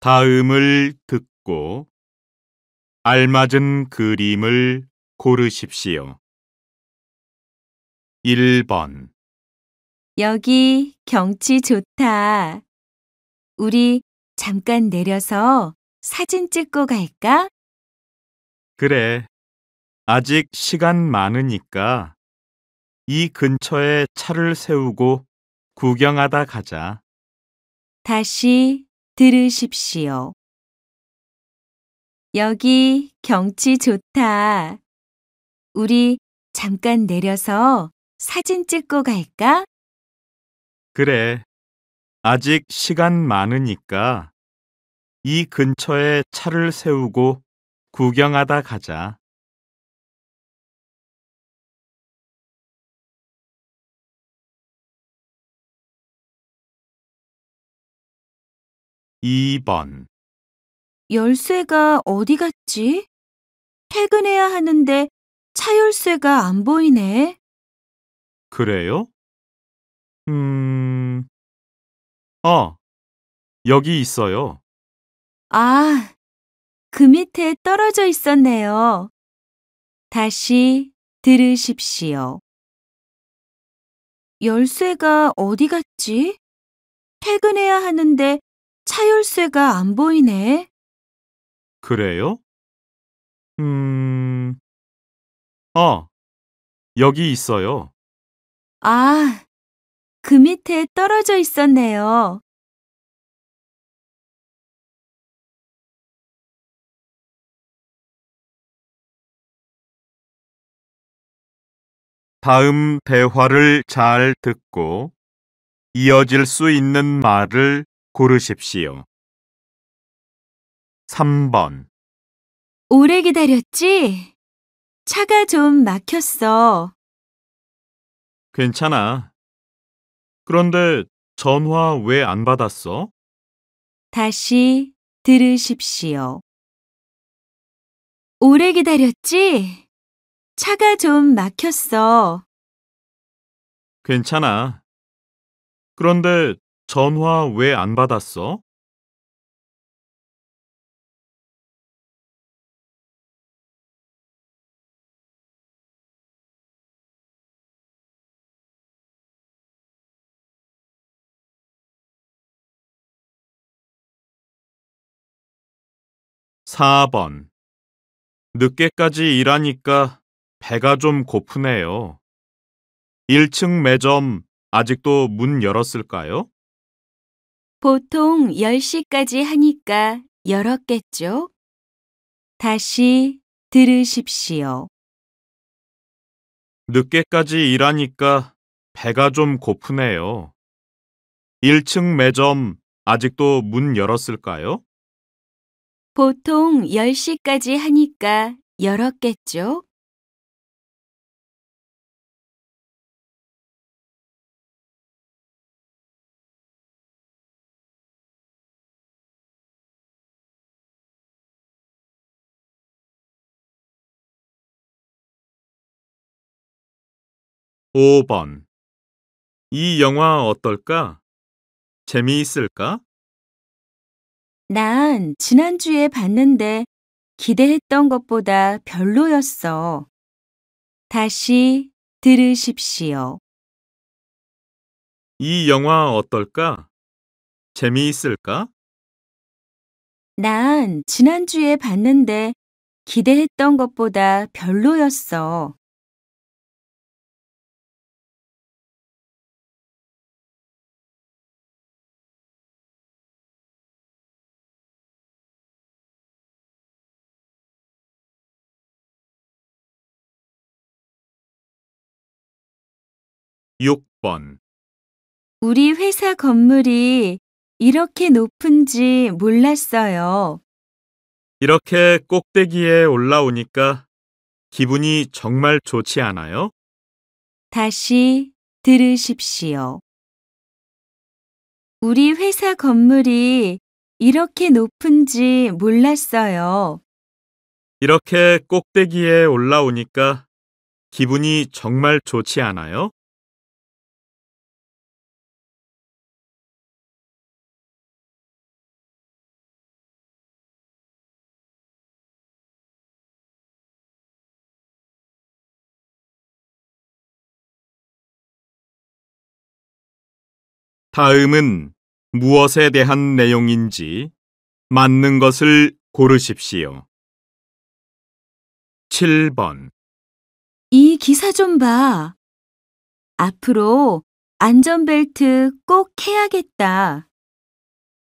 다음을 듣고 알맞은 그림을 고르십시오. 1번, 여기 경치 좋다. 우리 잠깐 내려서 사진 찍고 갈까? 그래. 아직 시간 많으니까 이 근처에 차를 세우고 구경하다 가자. 다시 들으십시오. 여기 경치 좋다. 우리 잠깐 내려서 사진 찍고 갈까? 그래. 아직 시간 많으니까 이 근처에 차를 세우고 구경하다 가자. 2번, 열쇠가 어디 갔지? 퇴근해야 하는데 차 열쇠가 안 보이네. 그래요? 어, 여기 있어요. 아, 그 밑에 떨어져 있었네요. 다시 들으십시오. 열쇠가 어디 갔지? 퇴근해야 하는데 차 열쇠가 안 보이네. 그래요? 어, 여기 있어요. 아, 그 밑에 떨어져 있었네요. 다음 대화를 잘 듣고 이어질 수 있는 말을 고르십시오. 3번, 오래 기다렸지? 차가 좀 막혔어. 괜찮아. 그런데 전화 왜 안 받았어? 다시 들으십시오. 오래 기다렸지? 차가 좀 막혔어. 괜찮아. 그런데 전화 왜 안 받았어? 4번, 늦게까지 일하니까 배가 좀 고프네요. 1층 매점 아직도 문 열었을까요? 보통 10시까지 하니까 열었겠죠? 다시 들으십시오. 늦게까지 일하니까 배가 좀 고프네요. 1층 매점 아직도 문 열었을까요? 보통 10시까지 하니까 열었겠죠? 5번. 이 영화 어떨까? 재미있을까? 난 지난주에 봤는데 기대했던 것보다 별로였어. 다시 들으십시오. 이 영화 어떨까? 재미있을까? 난 지난주에 봤는데 기대했던 것보다 별로였어. 6번. 우리 회사 건물이 이렇게 높은지 몰랐어요. 이렇게 꼭대기에 올라오니까 기분이 정말 좋지 않아요? 다시 들으십시오. 우리 회사 건물이 이렇게 높은지 몰랐어요. 이렇게 꼭대기에 올라오니까 기분이 정말 좋지 않아요? 다음은 무엇에 대한 내용인지 맞는 것을 고르십시오. 7번. 이 기사 좀 봐. 앞으로 안전벨트 꼭 해야겠다.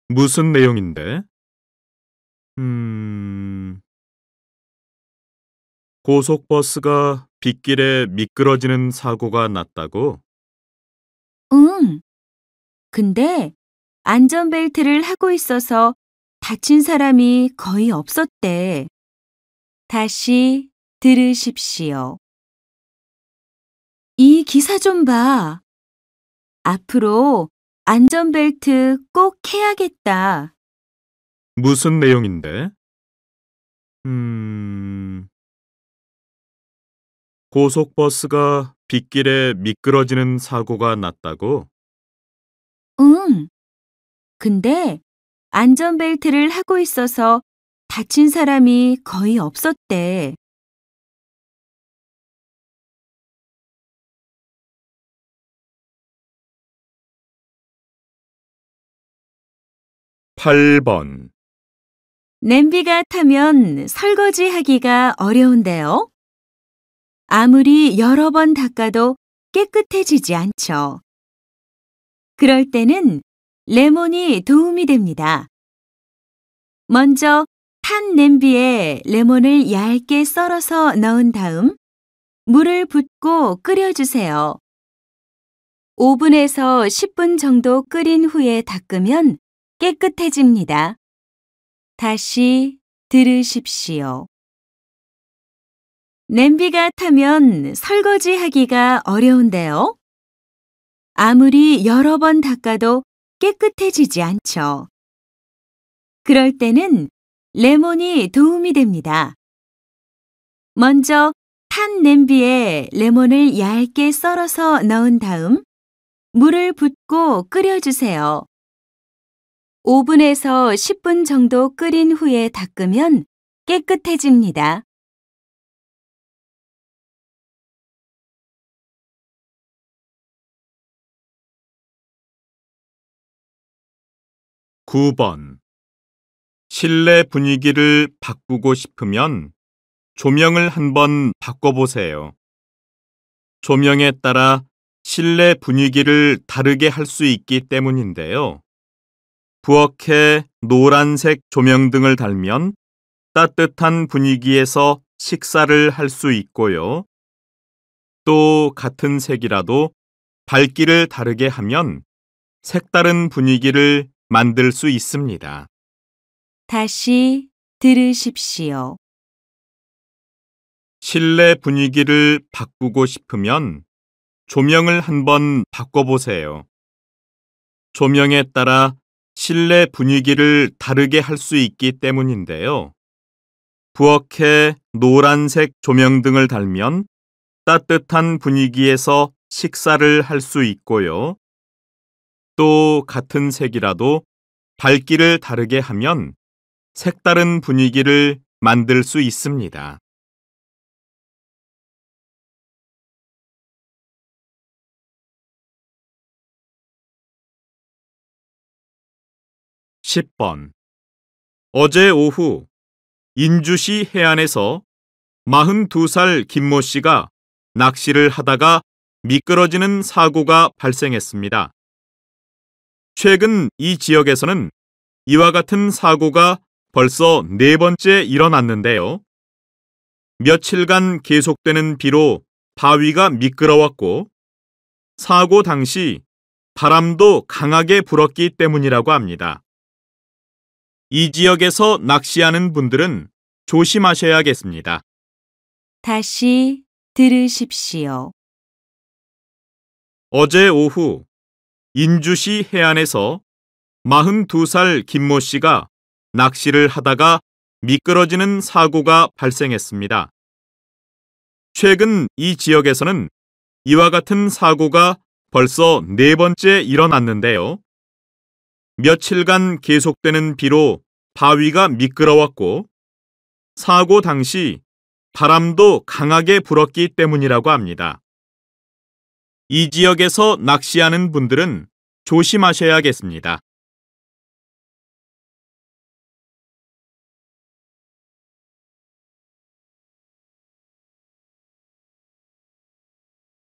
무슨 내용인데? 고속버스가 빗길에 미끄러지는 사고가 났다고? 응. 근데 안전벨트를 하고 있어서 다친 사람이 거의 없었대. 다시 들으십시오. 이 기사 좀 봐. 앞으로 안전벨트 꼭 해야겠다. 무슨 내용인데? 고속버스가 빗길에 미끄러지는 사고가 났다고? 응. 근데 안전벨트를 하고 있어서 다친 사람이 거의 없었대. 8번. 냄비가 타면 설거지하기가 어려운데요. 아무리 여러 번 닦아도 깨끗해지지 않죠. 그럴 때는 레몬이 도움이 됩니다. 먼저 탄 냄비에 레몬을 얇게 썰어서 넣은 다음 물을 붓고 끓여주세요. 5분에서 10분 정도 끓인 후에 닦으면 깨끗해집니다. 다시 들으십시오. 냄비가 타면 설거지하기가 어려운데요. 아무리 여러 번 닦아도 깨끗해지지 않죠. 그럴 때는 레몬이 도움이 됩니다. 먼저 탄 냄비에 레몬을 얇게 썰어서 넣은 다음 물을 붓고 끓여주세요. 5분에서 10분 정도 끓인 후에 닦으면 깨끗해집니다. 9번. 실내 분위기를 바꾸고 싶으면 조명을 한번 바꿔보세요. 조명에 따라 실내 분위기를 다르게 할 수 있기 때문인데요. 부엌에 노란색 조명 등을 달면 따뜻한 분위기에서 식사를 할 수 있고요. 또 같은 색이라도 밝기를 다르게 하면 색다른 분위기를 만들 수 있습니다. 다시 들으십시오. 실내 분위기를 바꾸고 싶으면 조명을 한번 바꿔보세요. 조명에 따라 실내 분위기를 다르게 할 수 있기 때문인데요. 부엌에 노란색 조명 등을 달면 따뜻한 분위기에서 식사를 할 수 있고요. 또 같은 색이라도 밝기를 다르게 하면 색다른 분위기를 만들 수 있습니다. 10번. 어제 오후 인주시 해안에서 42살 김모 씨가 낚시를 하다가 미끄러지는 사고가 발생했습니다. 최근 이 지역에서는 이와 같은 사고가 벌써 4번째 일어났는데요. 며칠간 계속되는 비로 바위가 미끄러웠고 사고 당시 바람도 강하게 불었기 때문이라고 합니다. 이 지역에서 낚시하는 분들은 조심하셔야겠습니다. 다시 들으십시오. 어제 오후 인주시 해안에서 42살 김모 씨가 낚시를 하다가 미끄러지는 사고가 발생했습니다. 최근 이 지역에서는 이와 같은 사고가 벌써 4번째 일어났는데요. 며칠간 계속되는 비로 바위가 미끄러웠고 사고 당시 바람도 강하게 불었기 때문이라고 합니다. 이 지역에서 낚시하는 분들은 조심하셔야겠습니다.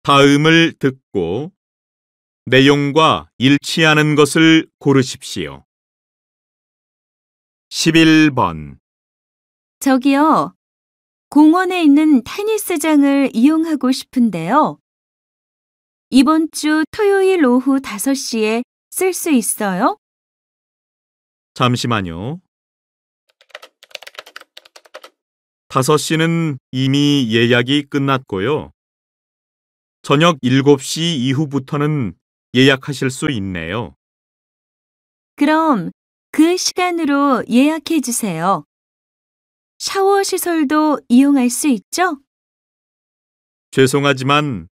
다음을 듣고 내용과 일치하는 것을 고르십시오. 11번. 저기요, 공원에 있는 테니스장을 이용하고 싶은데요. 이번 주 토요일 오후 5시에 쓸 수 있어요? 잠시만요. 5시는 이미 예약이 끝났고요. 저녁 7시 이후부터는 예약하실 수 있네요. 그럼 그 시간으로 예약해 주세요. 샤워 시설도 이용할 수 있죠? 죄송하지만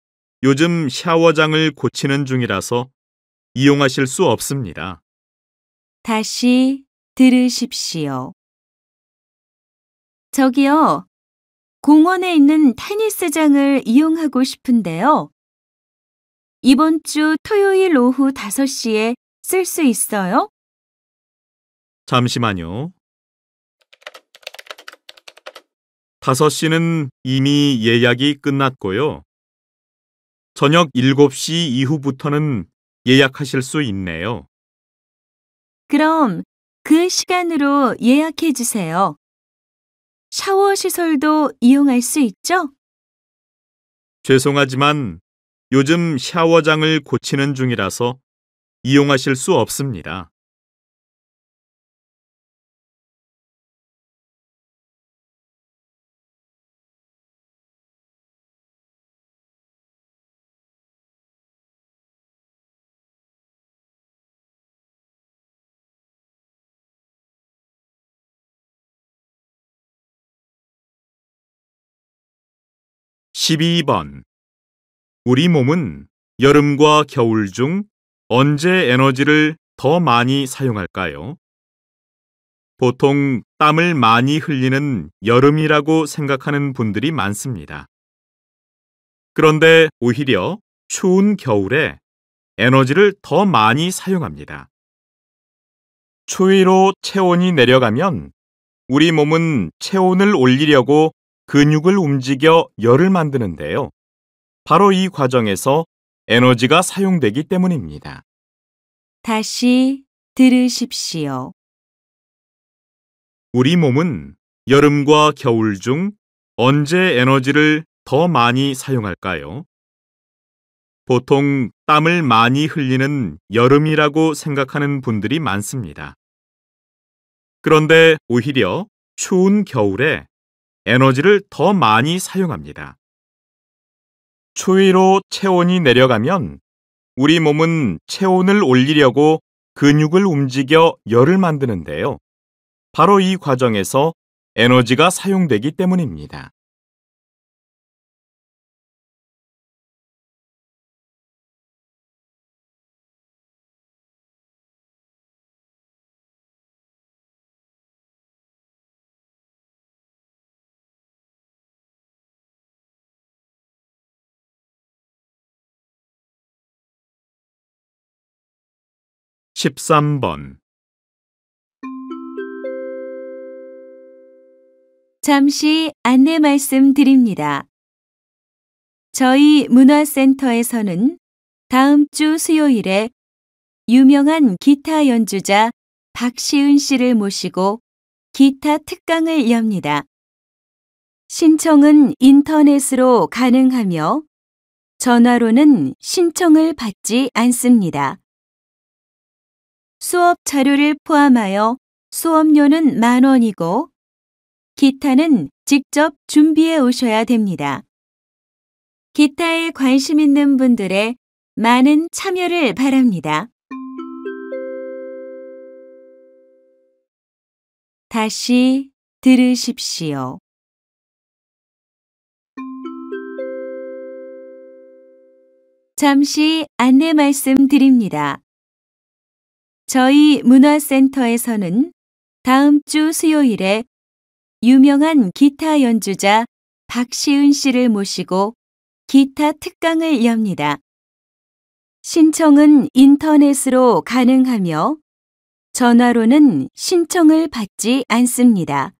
요즘 샤워장을 고치는 중이라서 이용하실 수 없습니다. 다시 들으십시오. 저기요, 공원에 있는 테니스장을 이용하고 싶은데요. 이번 주 토요일 오후 5시에 쓸 수 있어요? 잠시만요. 5시는 이미 예약이 끝났고요. 저녁 7시 이후부터는 예약하실 수 있네요. 그럼 그 시간으로 예약해 주세요. 샤워 시설도 이용할 수 있죠? 죄송하지만 요즘 샤워장을 고치는 중이라서 이용하실 수 없습니다. (12번) 우리 몸은 여름과 겨울 중 언제 에너지를 더 많이 사용할까요? 보통 땀을 많이 흘리는 여름이라고 생각하는 분들이 많습니다. 그런데 오히려 추운 겨울에 에너지를 더 많이 사용합니다. 추위로 체온이 내려가면 우리 몸은 체온을 올리려고 근육을 움직여 열을 만드는데요. 바로 이 과정에서 에너지가 사용되기 때문입니다. 다시 들으십시오. 우리 몸은 여름과 겨울 중 언제 에너지를 더 많이 사용할까요? 보통 땀을 많이 흘리는 여름이라고 생각하는 분들이 많습니다. 그런데 오히려 추운 겨울에 에너지를 더 많이 사용합니다. 추위로 체온이 내려가면 우리 몸은 체온을 올리려고 근육을 움직여 열을 만드는데요. 바로 이 과정에서 에너지가 사용되기 때문입니다. (13번) 잠시 안내 말씀드립니다. 저희 문화센터에서는 다음 주 수요일에 유명한 기타 연주자 박시은 씨를 모시고 기타 특강을 엽니다. 신청은 인터넷으로 가능하며 전화로는 신청을 받지 않습니다. 수업 자료를 포함하여 수업료는 10,000원이고 기타는 직접 준비해 오셔야 됩니다. 기타에 관심 있는 분들의 많은 참여를 바랍니다. 다시 들으십시오. 잠시 안내 말씀드립니다. 저희 문화센터에서는 다음 주 수요일에 유명한 기타 연주자 박시은 씨를 모시고 기타 특강을 엽니다. 신청은 인터넷으로 가능하며 전화로는 신청을 받지 않습니다.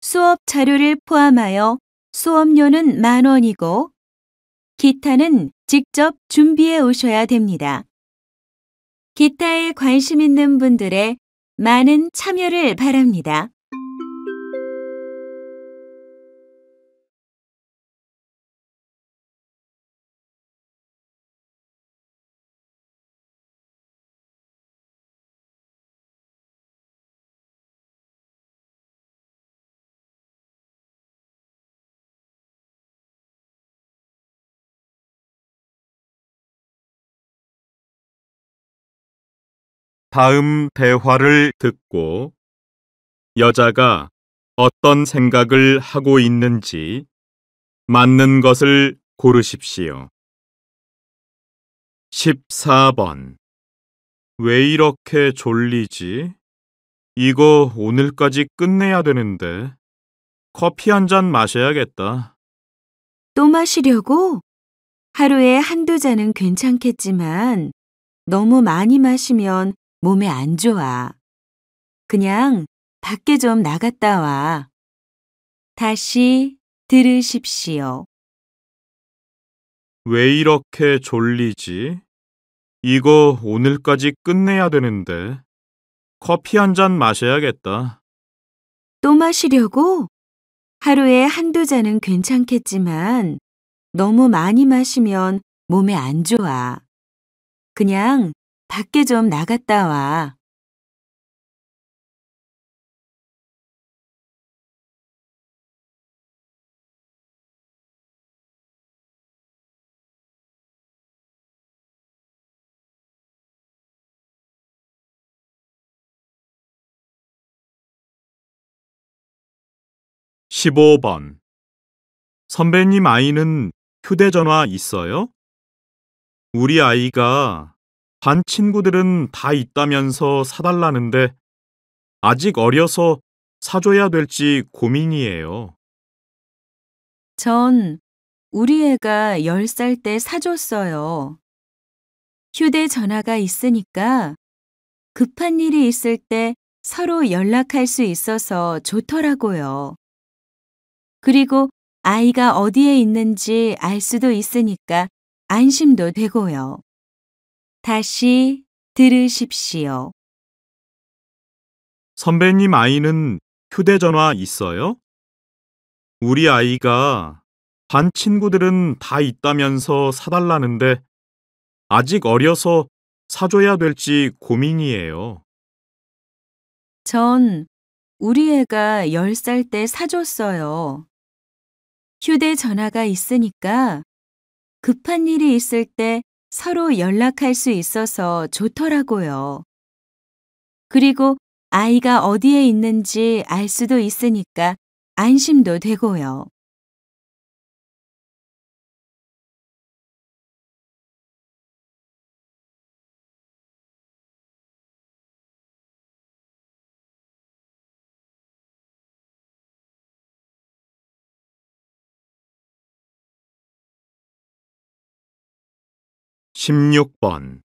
수업 자료를 포함하여 수업료는 10,000원이고 기타는 직접 준비해 오셔야 됩니다. 기타에 관심 있는 분들의 많은 참여를 바랍니다. 다음 대화를 듣고 여자가 어떤 생각을 하고 있는지 맞는 것을 고르십시오. 14번. 왜 이렇게 졸리지? 이거 오늘까지 끝내야 되는데. 커피 한 잔 마셔야겠다. 또 마시려고? 하루에 한두 잔은 괜찮겠지만 너무 많이 마시면 몸에 안 좋아. 그냥 밖에 좀 나갔다 와. 다시 들으십시오. 왜 이렇게 졸리지? 이거 오늘까지 끝내야 되는데. 커피 한 잔 마셔야겠다. 또 마시려고? 하루에 한두 잔은 괜찮겠지만 너무 많이 마시면 몸에 안 좋아. 그냥 밖에 좀 나갔다 와. 십오 번. 선배님 아이는 휴대전화 있어요? 우리 아이가 반 친구들은 다 있다면서 사달라는데 아직 어려서 사줘야 될지 고민이에요. 전 우리 애가 10살 때 사줬어요. 휴대전화가 있으니까 급한 일이 있을 때 서로 연락할 수 있어서 좋더라고요. 그리고 아이가 어디에 있는지 알 수도 있으니까 안심도 되고요. 다시 들으십시오. 선배님 아이는 휴대전화 있어요? 우리 아이가 반 친구들은 다 있다면서 사달라는데 아직 어려서 사줘야 될지 고민이에요. 전 우리 애가 10살 때 사줬어요. 휴대전화가 있으니까 급한 일이 있을 때 서로 연락할 수 있어서 좋더라고요. 그리고 아이가 어디에 있는지 알 수도 있으니까 안심도 되고요. 십육 번.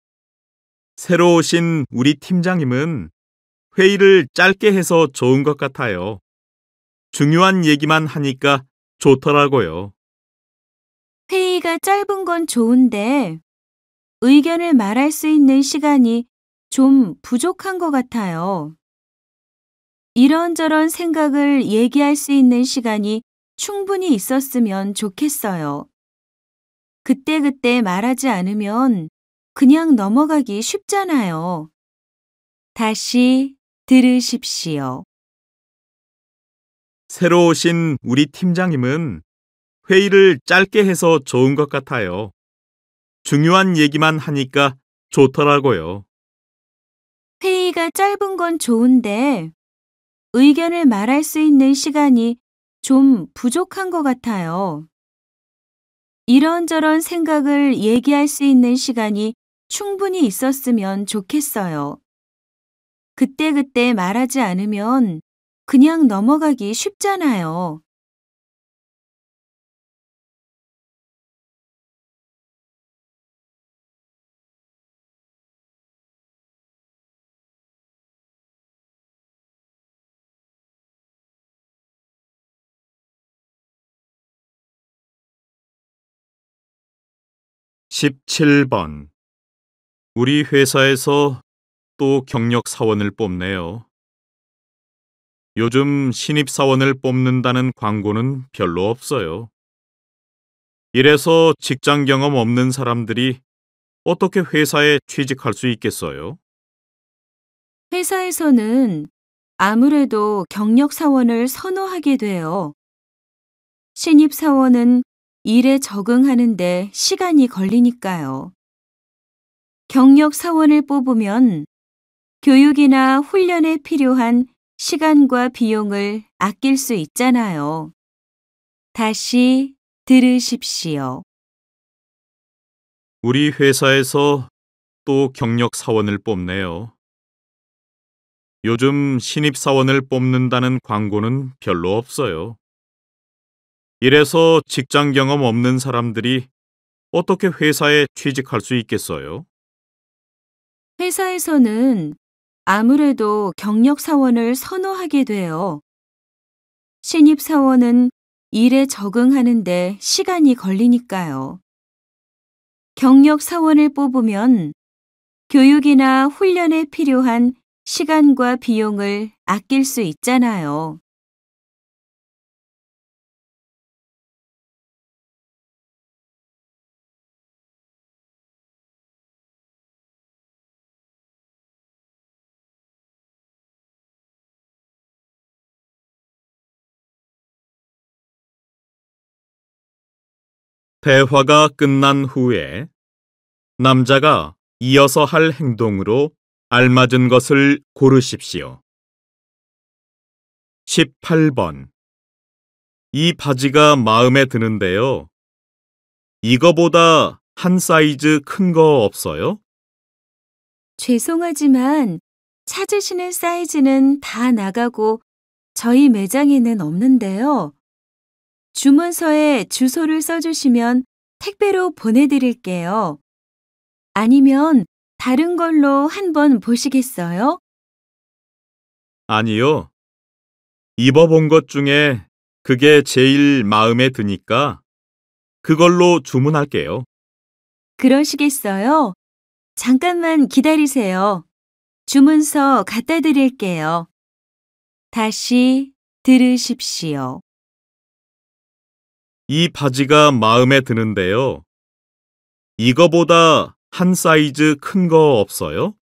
새로 오신 우리 팀장님은 회의를 짧게 해서 좋은 것 같아요. 중요한 얘기만 하니까 좋더라고요. 회의가 짧은 건 좋은데 의견을 말할 수 있는 시간이 좀 부족한 것 같아요. 이런저런 생각을 얘기할 수 있는 시간이 충분히 있었으면 좋겠어요. 그때그때 말하지 않으면 그냥 넘어가기 쉽잖아요. 다시 들으십시오. 새로 오신 우리 팀장님은 회의를 짧게 해서 좋은 것 같아요. 중요한 얘기만 하니까 좋더라고요. 회의가 짧은 건 좋은데 의견을 말할 수 있는 시간이 좀 부족한 것 같아요. 이런저런 생각을 얘기할 수 있는 시간이 충분히 있었으면 좋겠어요. 그때그때 말하지 않으면 그냥 넘어가기 쉽잖아요. 17번. 우리 회사에서 또 경력 사원을 뽑네요. 요즘 신입 사원을 뽑는다는 광고는 별로 없어요. 이래서 직장 경험 없는 사람들이 어떻게 회사에 취직할 수 있겠어요? 회사에서는 아무래도 경력 사원을 선호하게 돼요. 신입 사원은 일에 적응하는데 시간이 걸리니까요. 경력 사원을 뽑으면 교육이나 훈련에 필요한 시간과 비용을 아낄 수 있잖아요. 다시 들으십시오. 우리 회사에서 또 경력 사원을 뽑네요. 요즘 신입 사원을 뽑는다는 광고는 별로 없어요. 이래서 직장 경험 없는 사람들이 어떻게 회사에 취직할 수 있겠어요? 회사에서는 아무래도 경력 사원을 선호하게 돼요. 신입 사원은 일에 적응하는데 시간이 걸리니까요. 경력 사원을 뽑으면 교육이나 훈련에 필요한 시간과 비용을 아낄 수 있잖아요. 대화가 끝난 후에 남자가 이어서 할 행동으로 알맞은 것을 고르십시오. 18번. 이 바지가 마음에 드는데요. 이거보다 한 사이즈 큰 거 없어요? 죄송하지만 찾으시는 사이즈는 다 나가고 저희 매장에는 없는데요. 주문서에 주소를 써주시면 택배로 보내드릴게요. 아니면 다른 걸로 한번 보시겠어요? 아니요. 입어본 것 중에 그게 제일 마음에 드니까 그걸로 주문할게요. 그러시겠어요? 잠깐만 기다리세요. 주문서 갖다 드릴게요. 다시 들으십시오. 이 바지가 마음에 드는데요. 이거보다 한 사이즈 큰 거 없어요?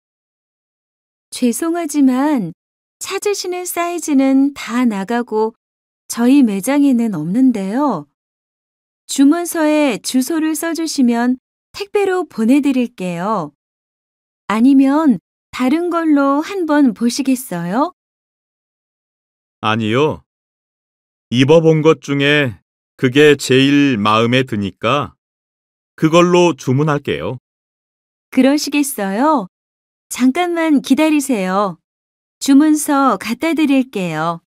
죄송하지만 찾으시는 사이즈는 다 나가고 저희 매장에는 없는데요. 주문서에 주소를 써주시면 택배로 보내드릴게요. 아니면 다른 걸로 한번 보시겠어요? 아니요. 입어본 것 중에 그게 제일 마음에 드니까 그걸로 주문할게요. 그러시겠어요? 잠깐만 기다리세요. 주문서 갖다 드릴게요.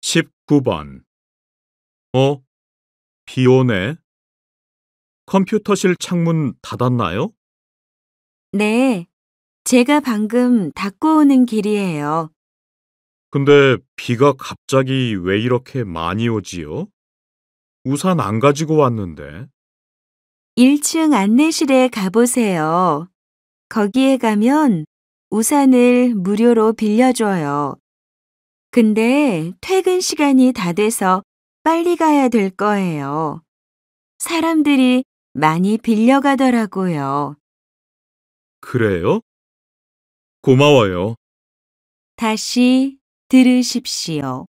십구 번. 비 오네. 컴퓨터실 창문 닫았나요? 네, 제가 방금 닦고 오는 길이에요. 근데 비가 갑자기 왜 이렇게 많이 오지요? 우산 안 가지고 왔는데. 1층 안내실에 가보세요. 거기에 가면 우산을 무료로 빌려줘요. 근데 퇴근 시간이 다 돼서 빨리 가야 될 거예요. 사람들이 많이 빌려가더라고요. 그래요? 고마워요. 다시 들으십시오.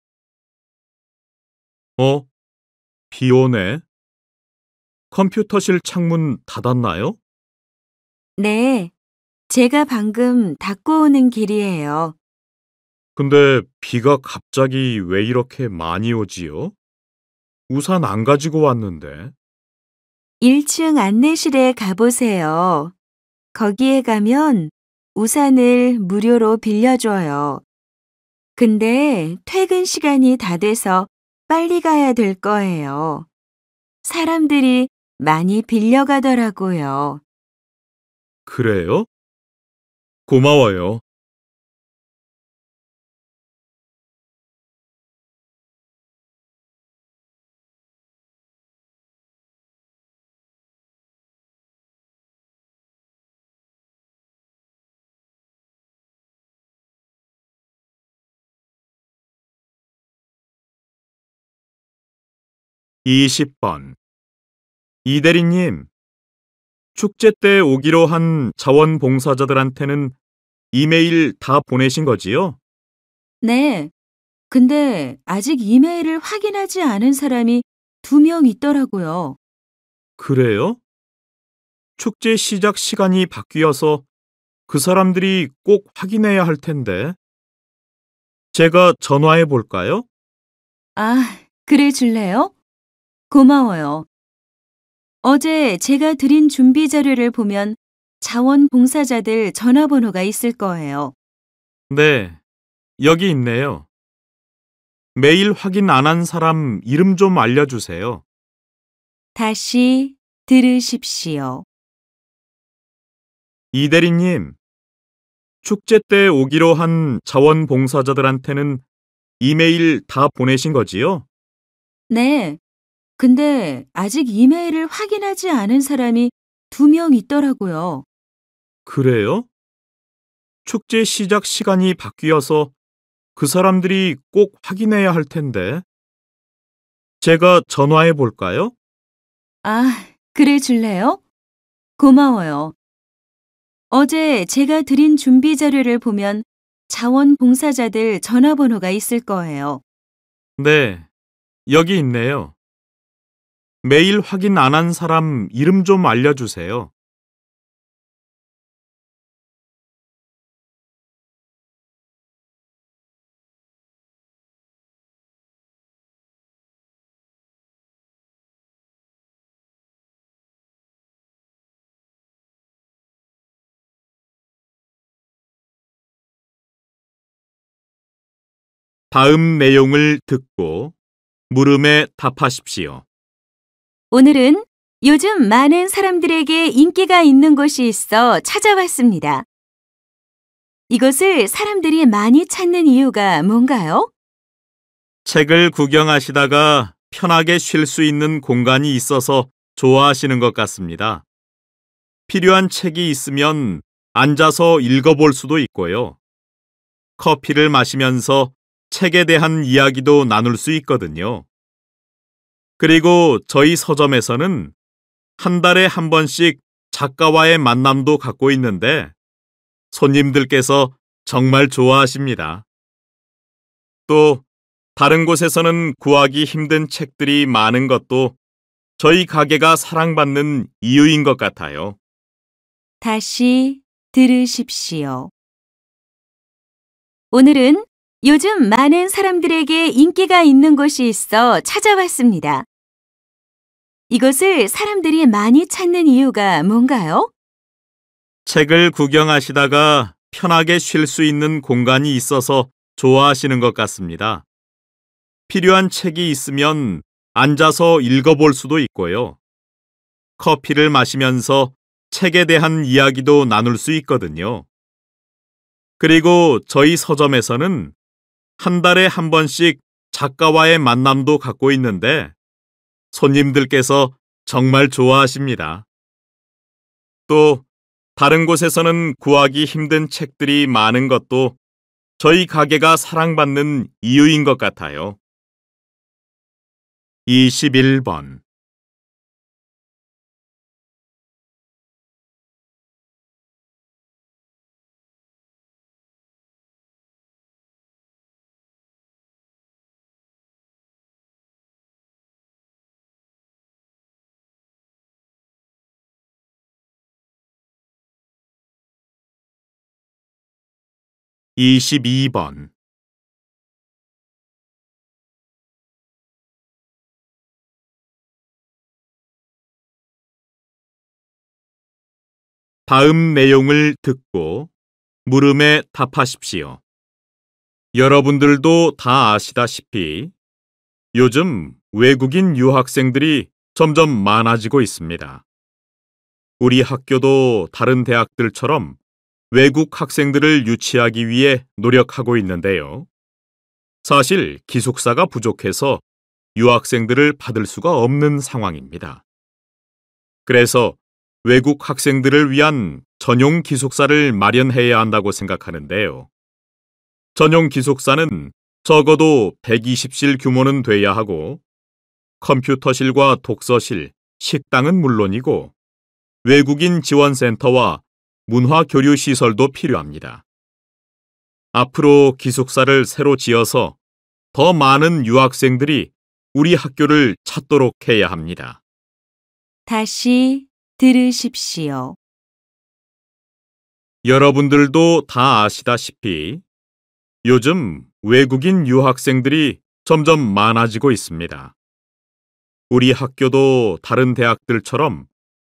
비 오네. 컴퓨터실 창문 닫았나요? 네, 제가 방금 닦고 오는 길이에요. 근데 비가 갑자기 왜 이렇게 많이 오지요? 우산 안 가지고 왔는데. 1층 안내실에 가보세요. 거기에 가면 우산을 무료로 빌려줘요. 근데 퇴근 시간이 다 돼서 빨리 가야 될 거예요. 사람들이 많이 빌려가더라고요. 그래요? 고마워요. 20번. 이 대리님, 축제 때 오기로 한 자원봉사자들한테는 이메일 다 보내신 거지요? 네. 근데 아직 이메일을 확인하지 않은 사람이 2명 있더라고요. 그래요? 축제 시작 시간이 바뀌어서 그 사람들이 꼭 확인해야 할 텐데. 제가 전화해 볼까요? 아, 그래 줄래요? 고마워요. 어제 제가 드린 준비 자료를 보면 자원봉사자들 전화번호가 있을 거예요. 네, 여기 있네요. 메일 확인 안 한 사람 이름 좀 알려주세요. 다시 들으십시오. 이 대리님, 축제 때 오기로 한 자원봉사자들한테는 이메일 다 보내신 거지요? 네. 근데 아직 이메일을 확인하지 않은 사람이 2명 있더라고요. 그래요? 축제 시작 시간이 바뀌어서 그 사람들이 꼭 확인해야 할 텐데. 제가 전화해 볼까요? 아, 그래 줄래요? 고마워요. 어제 제가 드린 준비 자료를 보면 자원봉사자들 전화번호가 있을 거예요. 네, 여기 있네요. 메일 확인 안 한 사람 이름 좀 알려주세요. 다음 내용을 듣고 물음에 답하십시오. 오늘은 요즘 많은 사람들에게 인기가 있는 곳이 있어 찾아봤습니다. 이것을 사람들이 많이 찾는 이유가 뭔가요? 책을 구경하시다가 편하게 쉴 수 있는 공간이 있어서 좋아하시는 것 같습니다. 필요한 책이 있으면 앉아서 읽어볼 수도 있고요. 커피를 마시면서 책에 대한 이야기도 나눌 수 있거든요. 그리고 저희 서점에서는 한 달에 한 번씩 작가와의 만남도 갖고 있는데 손님들께서 정말 좋아하십니다. 또 다른 곳에서는 구하기 힘든 책들이 많은 것도 저희 가게가 사랑받는 이유인 것 같아요. 다시 들으십시오. 오늘은 요즘 많은 사람들에게 인기가 있는 곳이 있어 찾아봤습니다. 이것을 사람들이 많이 찾는 이유가 뭔가요? 책을 구경하시다가 편하게 쉴 수 있는 공간이 있어서 좋아하시는 것 같습니다. 필요한 책이 있으면 앉아서 읽어볼 수도 있고요. 커피를 마시면서 책에 대한 이야기도 나눌 수 있거든요. 그리고 저희 서점에서는 한 달에 한 번씩 작가와의 만남도 갖고 있는데 손님들께서 정말 좋아하십니다. 또 다른 곳에서는 구하기 힘든 책들이 많은 것도 저희 가게가 사랑받는 이유인 것 같아요. 21번. 이십이 번 다음 내용을 듣고 물음에 답하십시오. 여러분들도 다 아시다시피 요즘 외국인 유학생들이 점점 많아지고 있습니다. 우리 학교도 다른 대학들처럼 외국 학생들을 유치하기 위해 노력하고 있는데요. 사실 기숙사가 부족해서 유학생들을 받을 수가 없는 상황입니다. 그래서 외국 학생들을 위한 전용 기숙사를 마련해야 한다고 생각하는데요. 전용 기숙사는 적어도 120실 규모는 돼야 하고 컴퓨터실과 독서실, 식당은 물론이고 외국인 지원센터와 문화교류 시설도 필요합니다. 앞으로 기숙사를 새로 지어서 더 많은 유학생들이 우리 학교를 찾도록 해야 합니다. 다시 들으십시오. 여러분들도 다 아시다시피 요즘 외국인 유학생들이 점점 많아지고 있습니다. 우리 학교도 다른 대학들처럼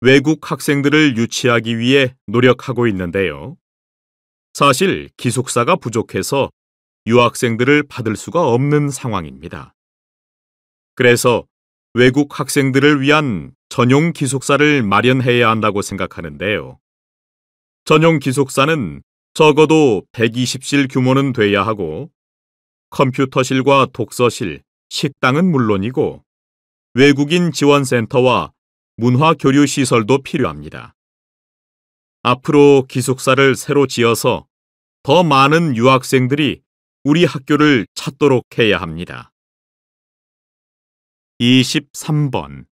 외국 학생들을 유치하기 위해 노력하고 있는데요. 사실 기숙사가 부족해서 유학생들을 받을 수가 없는 상황입니다. 그래서 외국 학생들을 위한 전용 기숙사를 마련해야 한다고 생각하는데요. 전용 기숙사는 적어도 120실 규모는 돼야 하고 컴퓨터실과 독서실, 식당은 물론이고 외국인 지원센터와 문화교류 시설도 필요합니다. 앞으로 기숙사를 새로 지어서 더 많은 유학생들이 우리 학교를 찾도록 해야 합니다. 23번.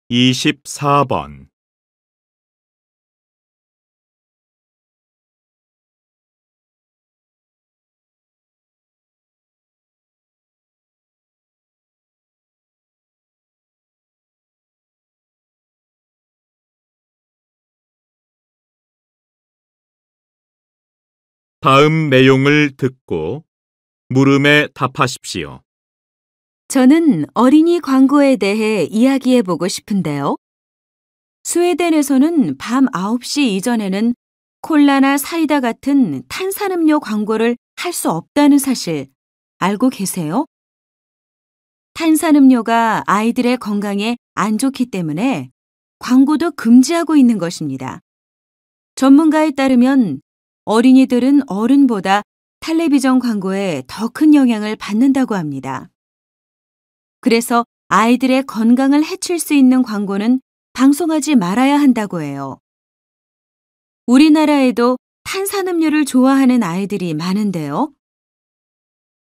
이십사 번. 다음 내용을 듣고 물음에 답하십시오. 저는 어린이 광고에 대해 이야기해 보고 싶은데요. 스웨덴에서는 밤 9시 이전에는 콜라나 사이다 같은 탄산음료 광고를 할 수 없다는 사실 알고 계세요? 탄산음료가 아이들의 건강에 안 좋기 때문에 광고도 금지하고 있는 것입니다. 전문가에 따르면 어린이들은 어른보다 텔레비전 광고에 더 큰 영향을 받는다고 합니다. 그래서 아이들의 건강을 해칠 수 있는 광고는 방송하지 말아야 한다고 해요. 우리나라에도 탄산음료를 좋아하는 아이들이 많은데요.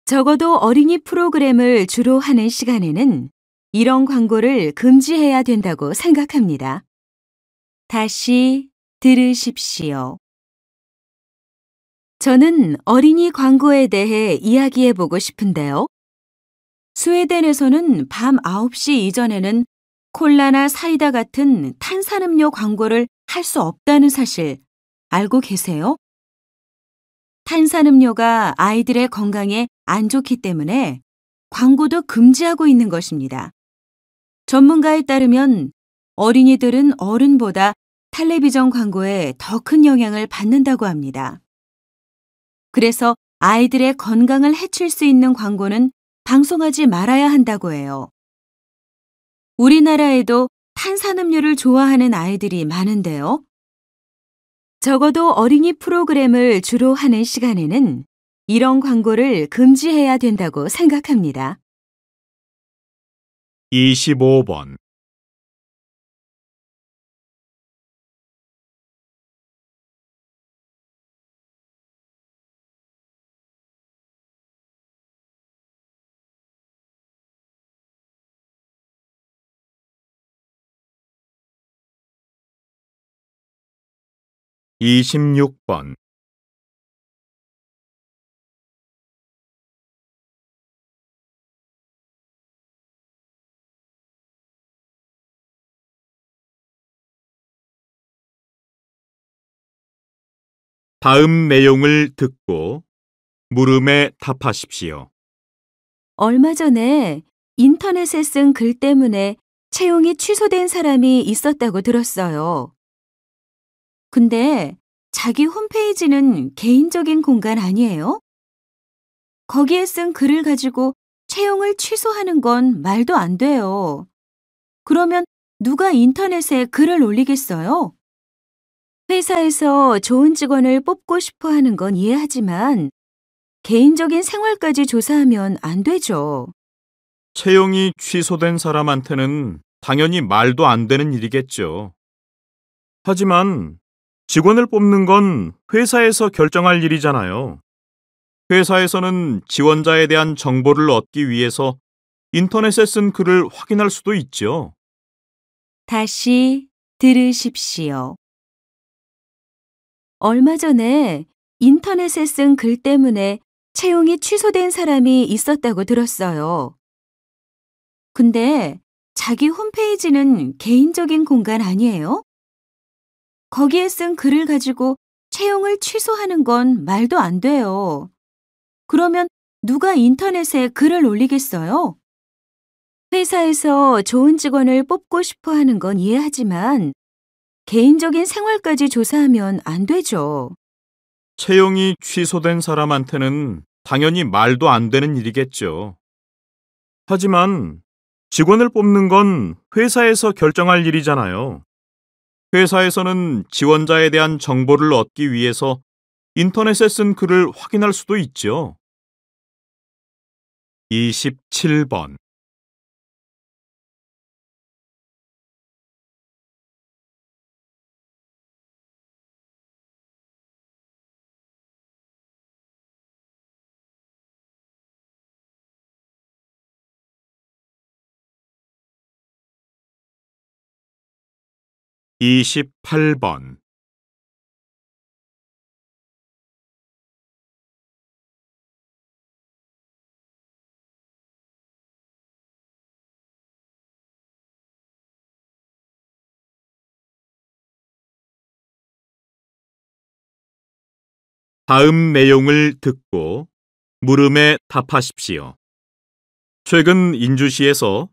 적어도 어린이 프로그램을 주로 하는 시간에는 이런 광고를 금지해야 된다고 생각합니다. 다시 들으십시오. 저는 어린이 광고에 대해 이야기해 보고 싶은데요. 스웨덴에서는 밤 9시 이전에는 콜라나 사이다 같은 탄산음료 광고를 할 수 없다는 사실 알고 계세요? 탄산음료가 아이들의 건강에 안 좋기 때문에 광고도 금지하고 있는 것입니다. 전문가에 따르면 어린이들은 어른보다 텔레비전 광고에 더 큰 영향을 받는다고 합니다. 그래서 아이들의 건강을 해칠 수 있는 광고는 방송하지 말아야 한다고 해요. 우리나라에도 탄산음료를 좋아하는 아이들이 많은데요. 적어도 어린이 프로그램을 주로 하는 시간에는 이런 광고를 금지해야 된다고 생각합니다. 25번. 이십육 번. 다음 내용을 듣고 물음에 답하십시오. 얼마 전에 인터넷에 쓴 글 때문에 채용이 취소된 사람이 있었다고 들었어요. 근데 자기 홈페이지는 개인적인 공간 아니에요? 거기에 쓴 글을 가지고 채용을 취소하는 건 말도 안 돼요. 그러면 누가 인터넷에 글을 올리겠어요? 회사에서 좋은 직원을 뽑고 싶어 하는 건 이해하지만 개인적인 생활까지 조사하면 안 되죠. 채용이 취소된 사람한테는 당연히 말도 안 되는 일이겠죠. 하지만 직원을 뽑는 건 회사에서 결정할 일이잖아요. 회사에서는 지원자에 대한 정보를 얻기 위해서 인터넷에 쓴 글을 확인할 수도 있죠. 다시 들으십시오. 얼마 전에 인터넷에 쓴 글 때문에 채용이 취소된 사람이 있었다고 들었어요. 근데 자기 홈페이지는 개인적인 공간 아니에요? 거기에 쓴 글을 가지고 채용을 취소하는 건 말도 안 돼요. 그러면 누가 인터넷에 글을 올리겠어요? 회사에서 좋은 직원을 뽑고 싶어 하는 건 이해하지만 개인적인 생활까지 조사하면 안 되죠. 채용이 취소된 사람한테는 당연히 말도 안 되는 일이겠죠. 하지만 직원을 뽑는 건 회사에서 결정할 일이잖아요. 회사에서는 지원자에 대한 정보를 얻기 위해서 인터넷에 쓴 글을 확인할 수도 있죠. 27번. 이십팔 번. 다음 내용을 듣고 물음에 답하십시오. 최근 인주시에서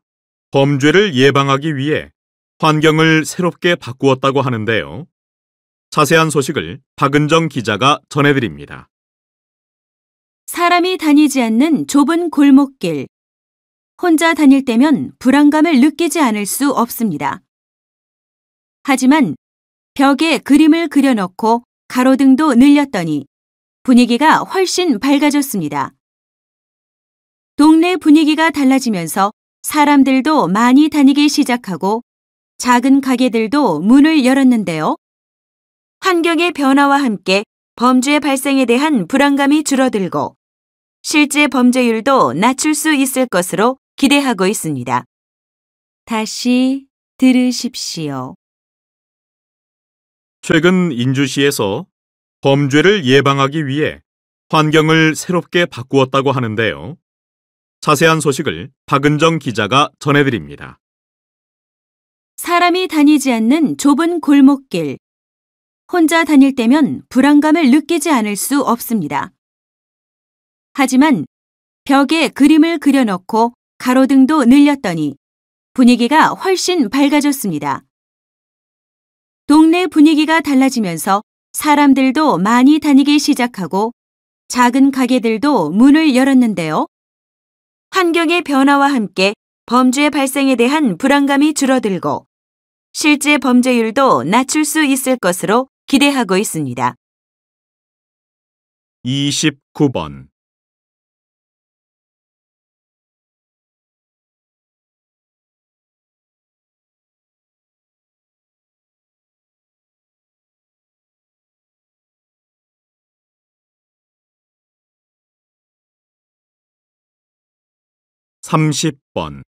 범죄를 예방하기 위해 환경을 새롭게 바꾸었다고 하는데요. 자세한 소식을 박은정 기자가 전해드립니다. 사람이 다니지 않는 좁은 골목길. 혼자 다닐 때면 불안감을 느끼지 않을 수 없습니다. 하지만 벽에 그림을 그려넣고 가로등도 늘렸더니 분위기가 훨씬 밝아졌습니다. 동네 분위기가 달라지면서 사람들도 많이 다니기 시작하고 작은 가게들도 문을 열었는데요. 환경의 변화와 함께 범죄 발생에 대한 불안감이 줄어들고 실제 범죄율도 낮출 수 있을 것으로 기대하고 있습니다. 다시 들으십시오. 최근 인주시에서 범죄를 예방하기 위해 환경을 새롭게 바꾸었다고 하는데요. 자세한 소식을 박은정 기자가 전해드립니다. 사람이 다니지 않는 좁은 골목길. 혼자 다닐 때면 불안감을 느끼지 않을 수 없습니다. 하지만 벽에 그림을 그려넣고 가로등도 늘렸더니 분위기가 훨씬 밝아졌습니다. 동네 분위기가 달라지면서 사람들도 많이 다니기 시작하고 작은 가게들도 문을 열었는데요. 환경의 변화와 함께 범죄 발생에 대한 불안감이 줄어들고 실제 범죄율도 낮출 수 있을 것으로 기대하고 있습니다. 29번. 삼십 번.